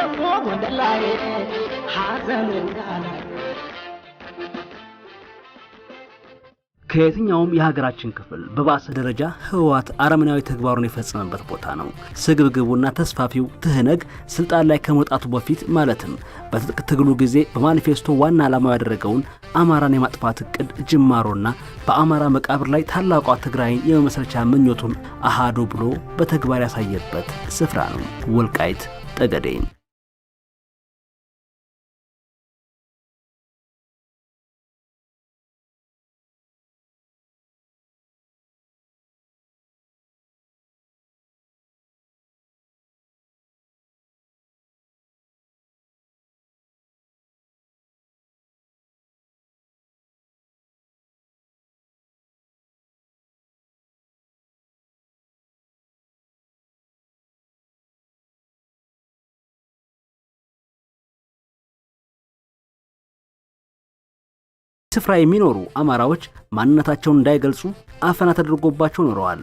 ደግሞ ጎንደር ላይ ሐዘንን ጋር ከየትኛውም የሀገራችን ክፍል በባሰ ደረጃ ህወሓት አረመናዊ ተግባሩን የፈጸመበት ቦታ ነው። ስግብግቡና ተስፋፊው ትህነግ ስልጣን ላይ ከመውጣቱ በፊት ማለትም በትጥቅ ትግሉ ጊዜ በማኒፌስቶ ዋና ዓላማው ያደረገውን አማራን የማጥፋት እቅድ ጅማሮና በአማራ መቃብር ላይ ታላቋ ትግራይን የመመስረቻ ምኞቱን አሃዶ ብሎ በተግባር ያሳየበት ስፍራ ነው ወልቃይት ጠገዴ። ስፍራ የሚኖሩ አማራዎች ማንነታቸውን እንዳይገልጹ አፈና ተደርጎባቸው ኖረዋል።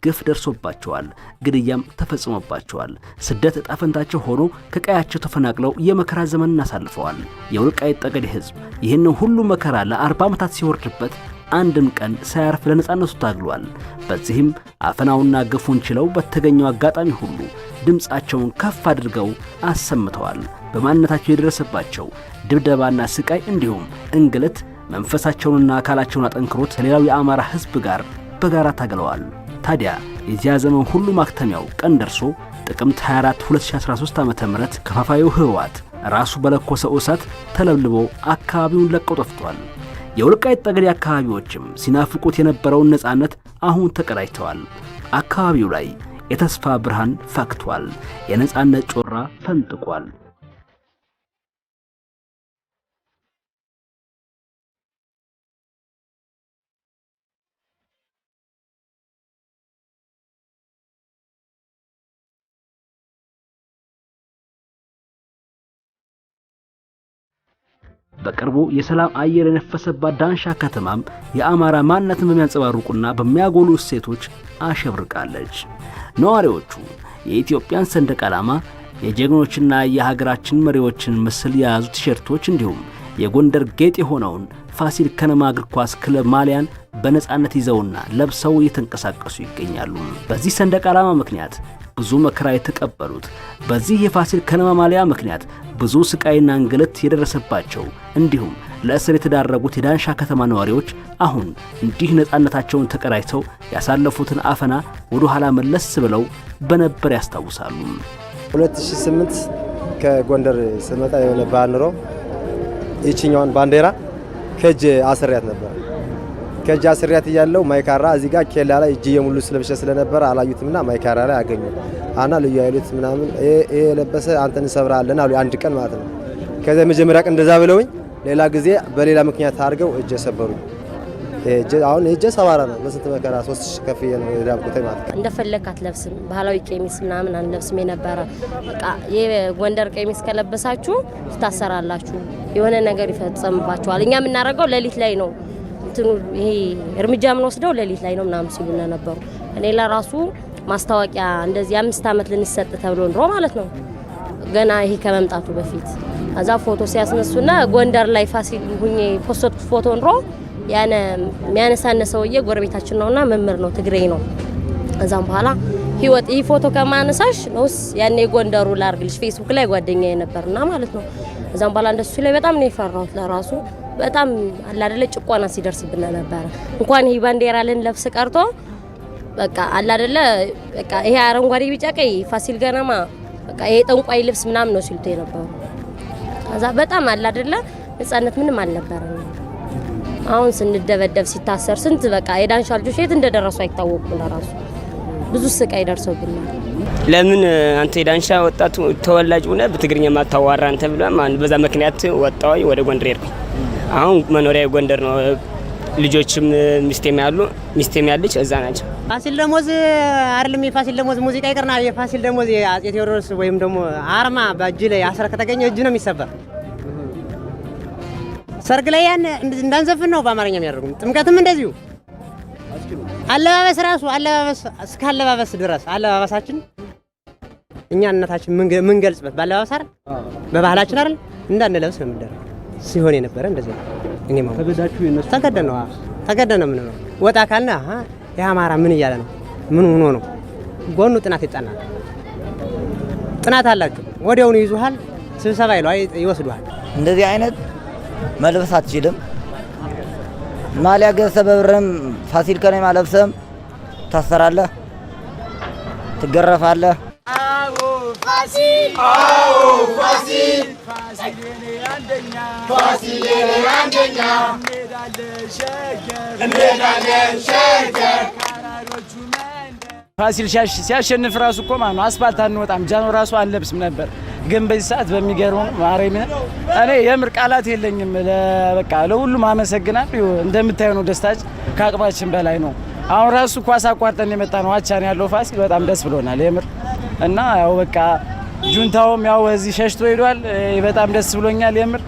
ግፍ ደርሶባቸዋል። ግድያም ተፈጽሞባቸዋል። ስደት ዕጣ ፈንታቸው ሆኖ ከቀያቸው ተፈናቅለው የመከራ ዘመንን አሳልፈዋል። የወልቃይት ጠገዴ ሕዝብ ይህንን ሁሉ መከራ ለ40 ዓመታት ሲወርድበት አንድም ቀን ሳያርፍ ለነጻነቱ ታግሏል። በዚህም አፈናውና ግፉን ችለው በተገኘው አጋጣሚ ሁሉ ድምፃቸውን ከፍ አድርገው አሰምተዋል። በማንነታቸው የደረሰባቸው ድብደባና ስቃይ እንዲሁም እንግልት መንፈሳቸውንና አካላቸውን አጠንክሮት ከሌላው የአማራ ሕዝብ ጋር በጋራ ታግለዋል። ታዲያ የዚያ ዘመን ሁሉ ማክተሚያው ቀን ደርሶ ጥቅምት 24 2013 ዓ.ም ከፋፋዩ ህወሓት ራሱ በለኮሰው እሳት ተለብልቦ አካባቢውን ለቆ ጠፍቷል። የወልቃይት ጠገዴ አካባቢዎችም ሲናፍቁት የነበረውን ነጻነት አሁን ተቀዳጅተዋል። አካባቢው ላይ የተስፋ ብርሃን ፈክቷል። የነጻነት ጮራ ፈንጥቋል። በቅርቡ የሰላም አየር የነፈሰባት ዳንሻ ከተማም የአማራ ማንነትን በሚያንጸባርቁና በሚያጎሉ እሴቶች አሸብርቃለች። ነዋሪዎቹ የኢትዮጵያን ሰንደቅ ዓላማ፣ የጀግኖችና የሀገራችን መሪዎችን ምስል የያዙ ቲሸርቶች እንዲሁም የጎንደር ጌጥ የሆነውን ፋሲል ከነማ እግር ኳስ ክለብ ማሊያን በነጻነት ይዘውና ለብሰው እየተንቀሳቀሱ ይገኛሉ። በዚህ ሰንደቅ ዓላማ ምክንያት ብዙ መከራ የተቀበሉት፣ በዚህ የፋሲል ከነማ ማሊያ ምክንያት ብዙ ስቃይና እንግልት የደረሰባቸው እንዲሁም ለእስር የተዳረጉት የዳንሻ ከተማ ነዋሪዎች አሁን እንዲህ ነጻነታቸውን ተቀዳጅተው ያሳለፉትን አፈና ወደ ኋላ መለስ ብለው በነበር ያስታውሳሉ። 2008 ከጎንደር ስመጣ የሆነ ባንሮ እቺኛውን ባንዲራ ከእጅ አስሪያት ነበር። ከእጅ አስሪያት እያለው ማይካራ እዚህ ጋር ኬላ ላይ እጅ የሙሉ ስለብሸ ስለነበር አላዩትምና ማይካራ ላይ አገኙ አና ልዩ አይሉት ምናምን ይሄ የለበሰ አንተን ሰብራለን አሉ። አንድ ቀን ማለት ነው። ከዛ መጀመሪያ ቀን እንደዛ ብለውኝ ሌላ ጊዜ በሌላ ምክንያት አድርገው እጅ ሰበሩኝ። አሁን እጅ ሰባራ ነው። በስንት መከራ 3000 ከፍዬ ነው የዳንኩት ማለት ነው። እንደፈለካት ለብስም ባህላዊ ቀሚስ ምናምን አንለብስም የነበረ በቃ የጎንደር ቀሚስ ከለበሳችሁ ትታሰራላችሁ፣ የሆነ ነገር ይፈጸምባችኋል። እኛ የምናደርገው ሌሊት ላይ ነው ይሄ እርምጃ ምን ወስደው ሌሊት ላይ ነው ምናምን ሲሉና ነበሩ። እኔ ለራሱ ማስታወቂያ እንደዚህ 5 ዓመት ልንሰጥ ተብሎ ነው ማለት ነው ገና ይሄ ከመምጣቱ በፊት አዛ ፎቶ ሲያስነሱና ጎንደር ላይ ፋሲል ሁኜ ፖስት ፎቶ ነው ያነ የሚያነሳነ ሰውዬ ጎረቤታችን ነውና መምህር ነው ትግሬ ነው። አዛም በኋላ ህይወት ይሄ ፎቶ ከማነሳሽ ነውስ ያኔ ጎንደሩ ላርግልሽ ፌስቡክ ላይ ጓደኛዬ ነበርና ማለት ነው። አዛም በኋላ እንደሱ ላይ በጣም ነው የፈራሁት ለራሱ በጣም አላደለ ጭቆና ሲደርስብና ነበር። እንኳን ይሄ ባንዲራ ለብስ ቀርቶ በቃ አላደለ በቃ ይሄ አረንጓዴ ቢጫ ቀይ ፋሲል ከነማ በቃ ይሄ ጠንቋይ ልብስ ምናምን ነው ሲሉት የነበረው። አዛ በጣም አላደለ ነጻነት ምንም አልነበረም። አሁን ስንደበደብ ሲታሰር ስንት በቃ የዳንሻ ልጆች የት እንደደረሱ አይታወቁም። ለራሱ ብዙ ስቃይ ደርሶብናል። ለምን አንተ የዳንሻ ወጣቱ ተወላጅ ሆነ በትግርኛ ማታዋራ አንተ ብሏል ማለት በዛ ምክንያት ወጣው ወደ ጎንደር ሄድኩ። አሁን መኖሪያ ጎንደር ነው። ልጆችም ሚስቴም ያለች እዛ ናቸው። ፋሲል ደሞዝ አይደለም የፋሲል ደሞዝ ሙዚቃ ይቀርና የፋሲል ደሞዝ አጼ ቴዎድሮስ ወይም ደግሞ አርማ በእጅ ላይ አስረ ከተገኘ እጅ ነው የሚሰበር። ሰርግ ላይ ያን እንዳንዘፍን ነው በአማርኛ የሚያደርጉን። ጥምቀትም እንደዚሁ አለባበስ ራሱ አለባበስ እስከ አለባበስ ድረስ አለባበሳችን እኛ እናታችን ምን ገልጽበት ባለባበስ አይደል በባህላችን አይደል እንዳንለብስ ነው የሚደረግ ሲሆን የነበረ እንደዚህ ነው። እኔ ማለት ተገዳችሁ የነሱ ተገደነ ምን ነው ወጣ ካልና የአማራ ምን እያለ ነው ምን ሆኖ ነው ጎኑ ጥናት ይጣናል። ጥናት አላችሁ ወዲያውኑ ይዙሃል ስብሰባ ይወስዱሃል። እንደዚህ አይነት መልበስ አትችልም። ማሊያ ገዝተህ በብርም ፋሲል ከነማ ለብሰም ታሰራለህ፣ ትገረፋለህ። አዎ ፋሲል አዎ ፋሲል ፋሲል አንደኛ ፋሲል አንደኛ እንሄዳለን ሸገር ካራዶቹ መንደር ፋሲል ሲያሸንፍ ራሱ እኮ ማለት ነው አስፋልት አንወጣም ጃኖ ራሱ አንለብስም ነበር። ግን በዚህ ሰዓት በሚገርም ማርያምን እኔ የምር ቃላት የለኝም። በቃ ለሁሉም አመሰግናለሁ። እንደምታዩ ነው ደስታችን ከአቅማችን በላይ ነው። አሁን ራሱ ኳስ አቋርጠን የመጣ ነው አቻን ያለው ፋሲል በጣም ደስ ብሎናል የምር እና ያው በቃ ጁንታውም ያው እዚህ ሸሽቶ ሄዷል። በጣም ደስ ብሎኛል የምር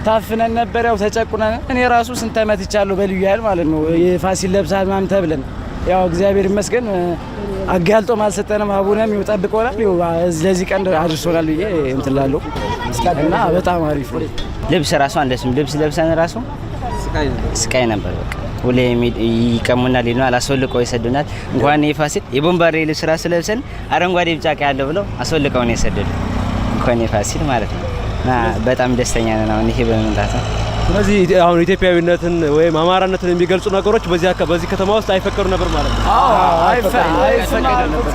ታፍነን ነበር ያው ተጨቁነን እኔ ራሱ ስንት ዓመት ይቻለው በልዩ ያህል ማለት ነው የፋሲል ለብሳል ማም ተብለን ያው እግዚአብሔር ይመስገን አጋልጦ ማልሰጠንም አቡነም ይጠብቆናል ለዚህ ቀን አድርሶናል ብዬ እንትላለሁ እና በጣም አሪፍ ነው። ልብስ ራሱ አንደስም ልብስ ለብሰን ራሱ ስቃይ ነበር። በቃ ሁሌ ይቀሙናል ይሉናል አስወልቀው ይሰዱናል። እንኳን የፋሲል የቦምባሬ ልብስ ራሱ ለብሰን አረንጓዴ ቢጫ ቀይ ያለው ብለው አስወልቀው ነው የሰደዱ እንኳን የፋሲል ማለት ነው። እና በጣም ደስተኛ ነን አሁን ይሄ በመምጣቱ። ስለዚህ አሁን ኢትዮጵያዊነትን ወይም አማራነትን የሚገልጹ ነገሮች በዚህ ከተማ ውስጥ አይፈቀዱ ነበር ማለት ነው። አይፈቀድም ነበር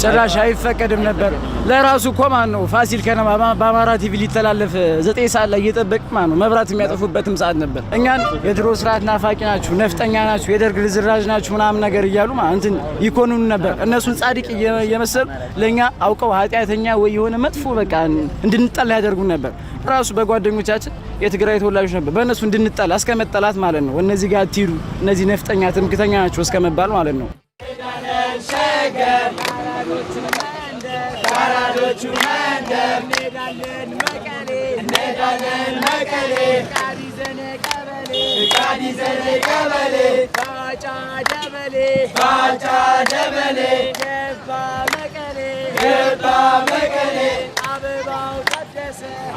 ጭራሽ አይፈቀድም ነበር። ለራሱ እኮ ማን ነው ፋሲል ከነማ በአማራ ቲቪ ሊተላለፍ 9 ሰዓት ላይ እየጠበቅ ማን ነው መብራት የሚያጠፉበትም ሰዓት ነበር። እኛን የድሮ ስርዓት ናፋቂ ናችሁ፣ ነፍጠኛ ናችሁ፣ የደርግ ልዝራዥ ናችሁ ምናምን ነገር እያሉ እንትን ይኮኑን ነበር። እነሱን ጻድቅ እየመሰሉ ለኛ አውቀው ኃጢአተኛ ወይ የሆነ መጥፎ በቃ እንድንጠላ ያደርጉን ነበር። ራሱ በጓደኞቻችን የትግራይ ተወላጆች ነበር በእነሱ እንድንጠላ እስከመጠላት ማለት ነው። እነዚህ ጋር አትሂዱ እነዚህ ነፍጠኛ ትምክተኛ ናቸው እስከመባል ማለት ነው። ካራዶቹ መንደር እንሄዳለን መቀሌ ቃዲዘኔ ቀበሌ ባጫ ደበሌ ገባ መቀሌ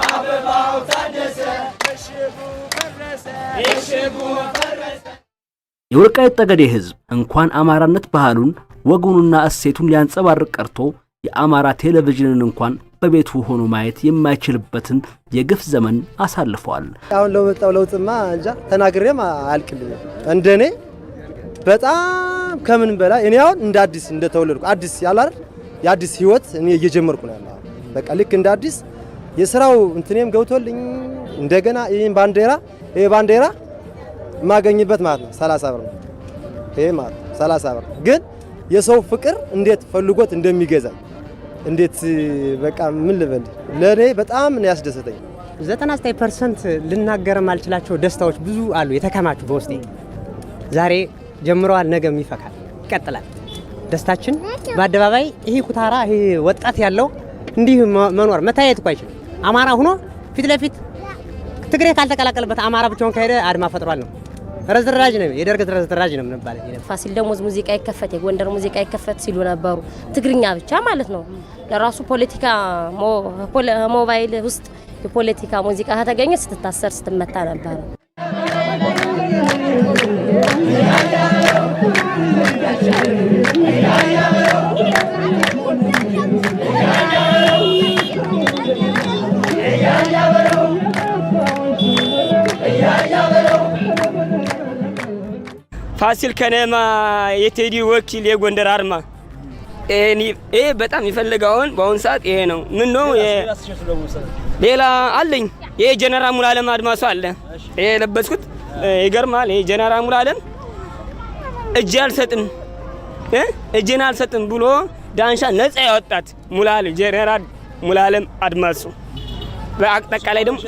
አበባው ታደሰ እሽጉ ፈረሰ። የወልቃይት ጠገዴ ሕዝብ እንኳን አማራነት ባህሉን ወጉንና እሴቱን ሊያንጸባርቅ ቀርቶ የአማራ ቴሌቪዥንን እንኳን በቤቱ ሆኖ ማየት የማይችልበትን የግፍ ዘመን አሳልፈዋል። አሁን ለመጣው ለውጥማ እንጃ ተናግሬም አልቅልኝም። እንደኔ በጣም ከምን በላይ እኔ አሁን እንደ አዲስ እንደተወለድኩ አዲስ ያላር የአዲስ ህይወት እኔ እየጀመርኩ ነው ያለው። በቃ ልክ እንደ አዲስ የሥራው እንትኔም ገብቶልኝ እንደገና ይሄን ባንዴራ ማገኝበት ማለት ነው 30 ብር ነው ይሄ ማለት 30 ብር ግን የሰው ፍቅር እንዴት ፈልጎት እንደሚገዛኝ እንዴት በቃ ምን ልበል ለኔ በጣም ነው ያስደሰተኝ። 99% ልናገር ማልችላቸው ደስታዎች ብዙ አሉ የተከማቹ በውስጤ ዛሬ ጀምረዋል ነገም ይፈካል ይቀጥላል። ደስታችን በአደባባይ ይሄ ኩታራ ይሄ ወጣት ያለው እንዲህ መኖር መታየት እኮ አይችልም። አማራ ሆኖ ፊት ለፊት ትግሬ ካልተቀላቀለበት አማራ ብቻውን ከሄደ አድማ ፈጥሯል ነው ረዝራጅ ነው የደርግ ረዝራጅ ነው ምንባል። ፋሲል ደሞዝ ሙዚቃ ይከፈት የጎንደር ሙዚቃ ይከፈት ሲሉ ነበሩ። ትግርኛ ብቻ ማለት ነው። ለራሱ ፖለቲካ ሞባይል ውስጥ የፖለቲካ ሙዚቃ ከተገኘ ስትታሰር ስትመታ ነበር። ፋሲል ከነማ የቴዲ ወኪል የጎንደር አርማ ይሄ በጣም ይፈልጋውን በአሁን ሰዓት ይሄ ነው። ምን ነው ሌላ አለኝ። ይሄ ጀነራል ሙሉዓለም አድማሱ አለ። ይሄ ለበስኩት ይገርማል። ይሄ ጀነራል ሙሉዓለም እጄን አልሰጥም ብሎ ዳንሻ ነፃ ያወጣት ጀነራል ሙሉዓለም አድማሱ። በአጠቃላይ ደግሞ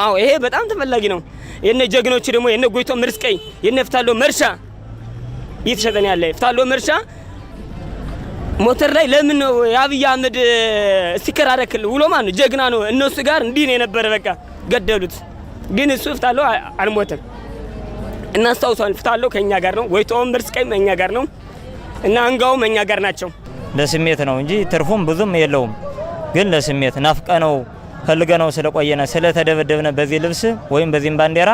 አዎ ይሄ በጣም ተፈላጊ ነው። የነ ጀግኖች ደግሞ የነ ጎይቶም ምርስቀይ የነ ፍታሎ መርሻ ይተሸጠን ያለ ፍታሎ መርሻ ሞተር ላይ ለምን ነው የአብይ አህመድ ስቲከር አረክል ውሎ ማን ጀግና ነው። እነሱ ጋር እንዲህ ነው የነበረ በቃ ገደሉት። ግን እሱ ፍታሎ አልሞተም። እናስታውሳለን። ፍታሎ ከኛ ጋር ነው። ጎይቶም ምርስቀይ ከኛ ጋር ነው እና አንጋው ከኛ ጋር ናቸው። ለስሜት ነው እንጂ ትርፉም ብዙም የለውም። ግን ለስሜት ናፍቀነው ፈልገነው ስለቆየነ ስለተደበደብነ በዚህ ልብስ ወይም በዚህም ባንዲራ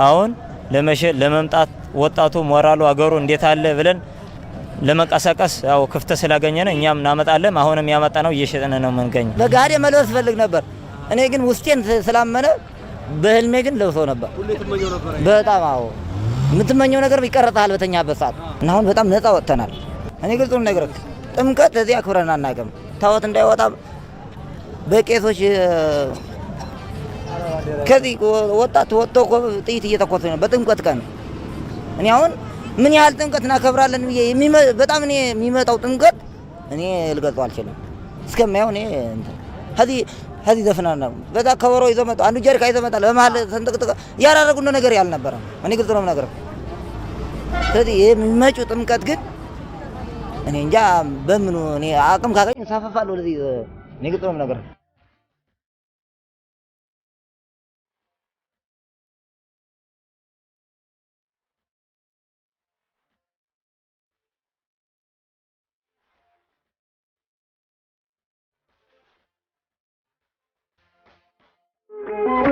አሁን ለመምጣት ወጣቱ ሞራሉ አገሩ እንዴት አለ ብለን ለመንቀሳቀስ ያው ክፍት ስላገኘነ እኛም እናመጣለን። አሁንም ያመጣነው እየሸጠነ ነው መንገኝ። በጋዴ መልበስ ፈልግ ነበር። እኔ ግን ውስጤን ስላመነ በህልሜ ግን ለብሰው ነበር። በጣም አዎ የምትመኘው ነገር ይቀርታል በተኛበት ሰዓት እና አሁን በጣም ነፃ ወጥተናል። እኔ ግልጽ ነገር ጥምቀት እዚህ አክብረን አናውቅም። ታወት እንዳይወጣ በቄሶች ከዚህ ወጣት ወጥቶ ጥይት እየተኮሰ ነው በጥምቀት ቀን። እኔ አሁን ምን ያህል ጥምቀት እናከብራለን ብዬ በጣም እኔ የሚመጣው ጥምቀት እኔ ልገልጸው አልችልም። እስከማየው እኔ ከዚህ ዘፍናና በዛ ከበሮ ይዘው መጣ አንዱ ጀሪካ ይዘው መጣ በመሀል ተንጠቅጥቀ ያራረጉን ነገር ያልነበረ እኔ ግልጽ ነው ነገር። ስለዚህ የሚመጪው ጥምቀት ግን እኔ እንጃ በምኑ እኔ አቅም ካገኝ ሳፈፋለሁ ለዚህ እኔ ግልጽ ነው ነገር